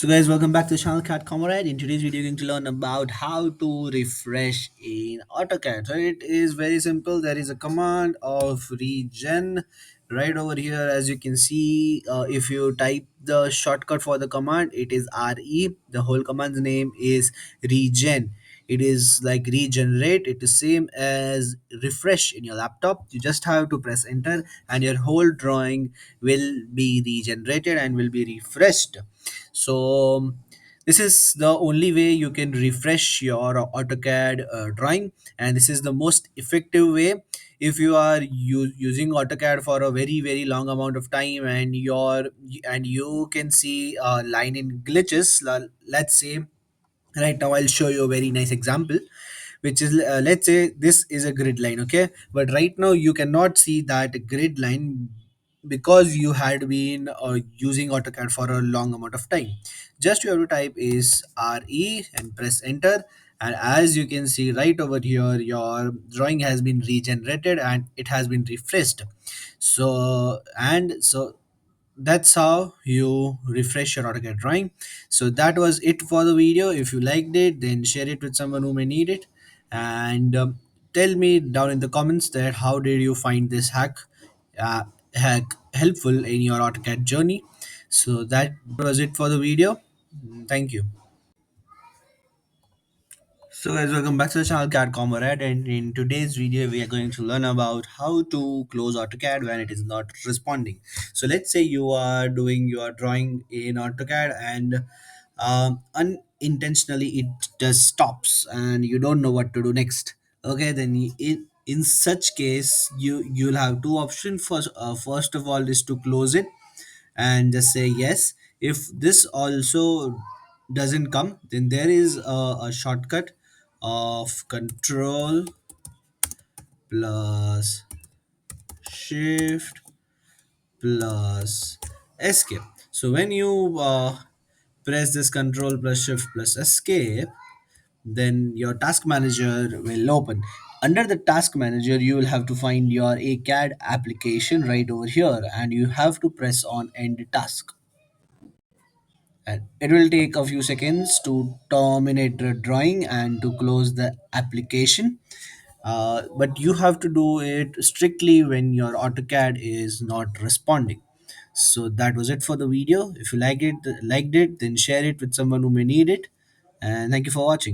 So guys, welcome back to the channel Cat Comrade. In today's video, you're going to learn about how to refresh in AutoCAD. So it is very simple. There is a command of regen right over here. As you can see, if you type the shortcut for the command, it is RE. The whole command's name is regen. It is like regenerate. It is same as refresh in your laptop. You just have to press enter and your whole drawing will be regenerated and will be refreshed. So this is the only way you can refresh your AutoCAD drawing, and this is the most effective way. If you are using AutoCAD for a very long amount of time and you can see a line in glitches, let's say right now I'll show you a very nice example, which is let's say this is a grid line, okay, but right now you cannot see that grid line because you had been using AutoCAD for a long amount of time. Just you have to type is RE and press enter, and as you can see right over here, your drawing has been regenerated and it has been refreshed. So that's how you refresh your AutoCAD drawing. So that was it for the video. If you liked it, then share it with someone who may need it, and tell me down in the comments that how did you find this uh, hack helpful in your AutoCAD journey. So that was it for the video. Thank you. So guys, welcome back to the channel CAD Comrade, and in today's video we are going to learn about how to close AutoCAD when it is not responding. So let's say you are doing your drawing in AutoCAD and unintentionally it just stops and you don't know what to do next. Okay, then in such case you'll have two options. First of all is to close it and just say yes. If this also doesn't come, then there is a shortcut of control plus shift plus escape. So when you press this control plus shift plus escape, then your task manager will open. Under the task manager, you will have to find your ACAD application right over here, and you have to press on end task. And it will take a few seconds to terminate the drawing and to close the application. But you have to do it strictly when your AutoCAD is not responding. So that was it for the video. If you liked it, then share it with someone who may need it. And thank you for watching.